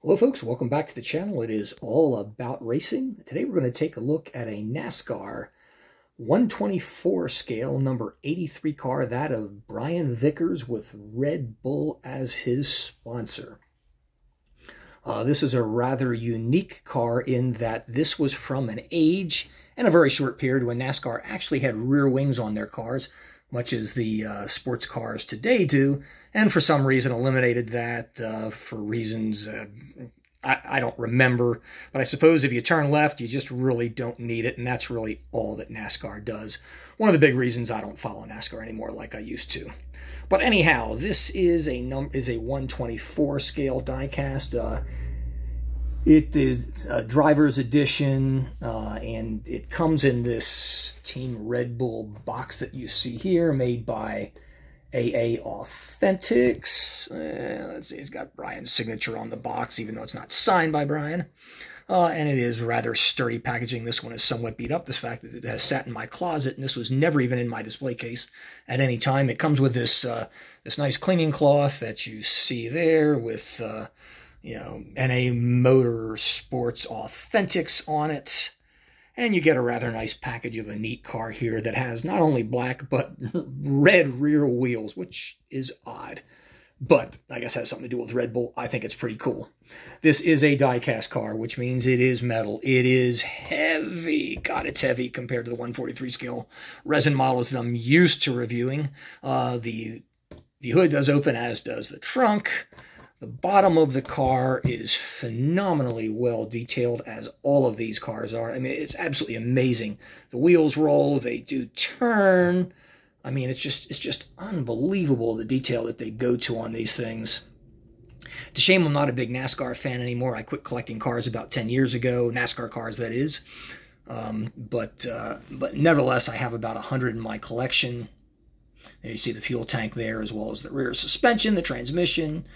Hello folks, welcome back to the channel. It is all about racing. Today we're going to take a look at a NASCAR 124 scale number 83 car, that of Brian Vickers with Red Bull as his sponsor. This is a rather unique car in that this was from an age and a very short period when NASCAR actually had rear wings on their cars, much as the sports cars today do, and for some reason eliminated that for reasons I don't remember. But I suppose if you turn left, you just really don't need it, and that's really all that NASCAR does. One of the big reasons I don't follow NASCAR anymore like I used to. But anyhow, this is a 124 scale diecast. It is a driver's edition, and it comes in this Team Red Bull box that you see here, made by Authentics. Let's see, it's got Brian's signature on the box, even though it's not signed by Brian. And it is rather sturdy packaging. This one is somewhat beat up. This fact that it has sat in my closet, and this was never even in my display case at any time. It comes with this this nice cleaning cloth that you see there with you know, NA Motorsports Authentics on it. And you get a rather nice package of a neat car here that has not only black, but red rear wheels, which is odd. But I guess it has something to do with Red Bull. I think it's pretty cool. This is a die-cast car, which means it is metal. It is heavy. God, it's heavy compared to the 143 scale resin models that I'm used to reviewing. The hood does open, as does the trunk. The bottom of the car is phenomenally well detailed, as all of these cars are. I mean, it's absolutely amazing. The wheels roll, they do turn. I mean, it's just unbelievable the detail that they go to on these things. It's a shame I'm not a big NASCAR fan anymore. I quit collecting cars about 10 years ago, NASCAR cars, that is. But nevertheless, I have about 100 in my collection. There you see the fuel tank there, as well as the rear suspension, the transmission.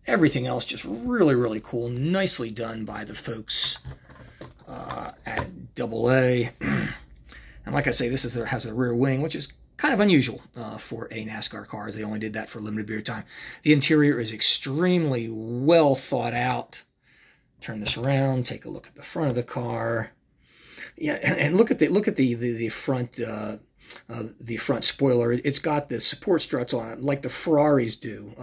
Everything else just really, really cool. Nicely done by the folks at AA. And like I say, this has a rear wing, which is kind of unusual for a NASCAR car, as they only did that for a limited period of time. The interior is extremely well thought out. Turn this around, take a look at the front of the car. Yeah, and look at the front. The front spoiler. It's got the support struts on it, like the Ferraris do,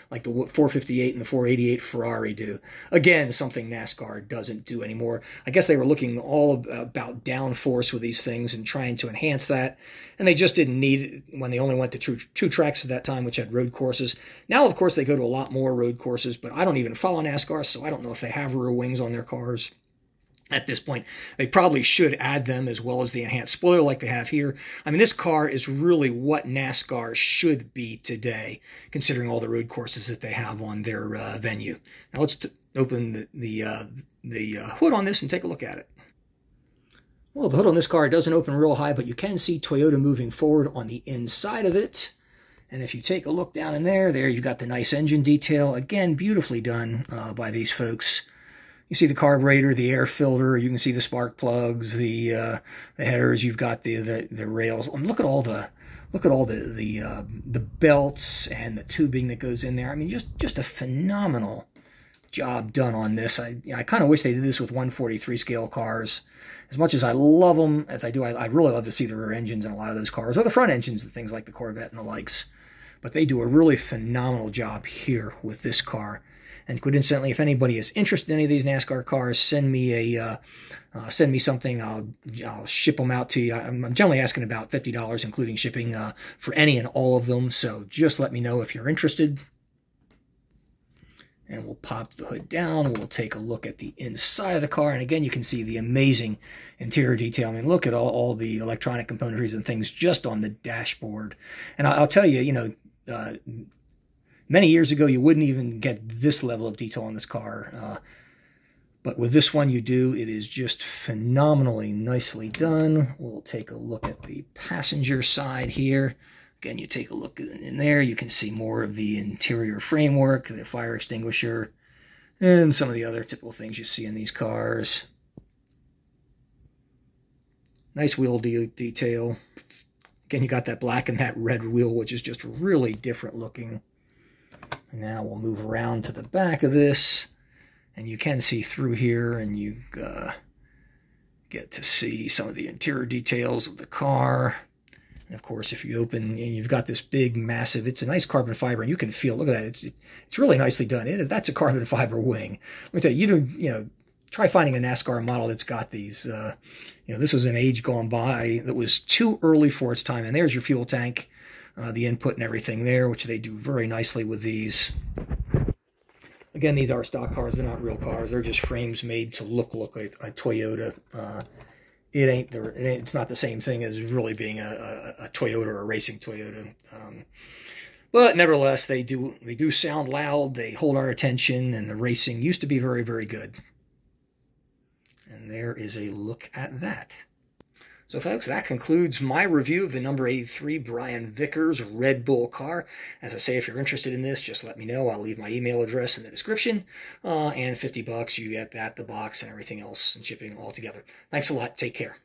like the 458 and the 488 Ferrari do. Again, something NASCAR doesn't do anymore. I guess they were looking all about downforce with these things and trying to enhance that, and they just didn't need it when they only went to two tracks at that time, which had road courses. Now, of course, they go to a lot more road courses, but I don't even follow NASCAR, so I don't know if they have rear wings on their cars. At this point, they probably should add them, as well as the enhanced spoiler like they have here. I mean, this car is really what NASCAR should be today, considering all the road courses that they have on their venue. Now let's open the hood on this and take a look at it. Well, the hood on this car doesn't open real high, but you can see Toyota moving forward on the inside of it. And if you take a look down in there you've got the nice engine detail. Again, beautifully done by these folks. You see the carburetor, the air filter. You can see the spark plugs, the headers. You've got the rails. Look at all the belts and the tubing that goes in there. I mean, just a phenomenal job done on this. I kind of wish they did this with 143 scale cars. As much as I love them, as I do, I really love to see the rear engines in a lot of those cars, or the front engines, and things like the Corvette and the likes. But they do a really phenomenal job here with this car. And coincidentally, if anybody is interested in any of these NASCAR cars, send me something. I'll ship them out to you. I'm generally asking about $50, including shipping, for any and all of them. So just let me know if you're interested. And we'll pop the hood down. We'll take a look at the inside of the car. And again, you can see the amazing interior detail. I mean, look at all the electronic componentries and things just on the dashboard. And I'll tell you, you know, many years ago, you wouldn't even get this level of detail on this car. But with this one, you do. It is just phenomenally nicely done. We'll take a look at the passenger side here. Again, you take a look in there. You can see more of the interior framework, the fire extinguisher, and some of the other typical things you see in these cars. Nice wheel detail. Again, you got that black and that red wheel, which is just really different looking. And now we'll move around to the back of this. And you can see through here, and you get to see some of the interior details of the car. And of course, if you open, and you've got this big, massive, it's a nice carbon fiber, and you can feel, look at that, it's really nicely done. That's a carbon fiber wing. Let me tell you, you know, try finding a NASCAR model that's got these. You know, this was an age gone by that was too early for its time. And there's your fuel tank, the input and everything there, which they do very nicely with these. Again, these are stock cars. They're not real cars. They're just frames made to look like a Toyota. It's not the same thing as really being a Toyota or a racing Toyota. But nevertheless, they do sound loud. They hold our attention, and the racing used to be very, very good. And there is a look at that. So folks, that concludes my review of the number 83 Brian Vickers Red Bull car. As I say, if you're interested in this, just let me know. I'll leave my email address in the description. And $50, you get that, the box, and everything else, and shipping all together. Thanks a lot. Take care.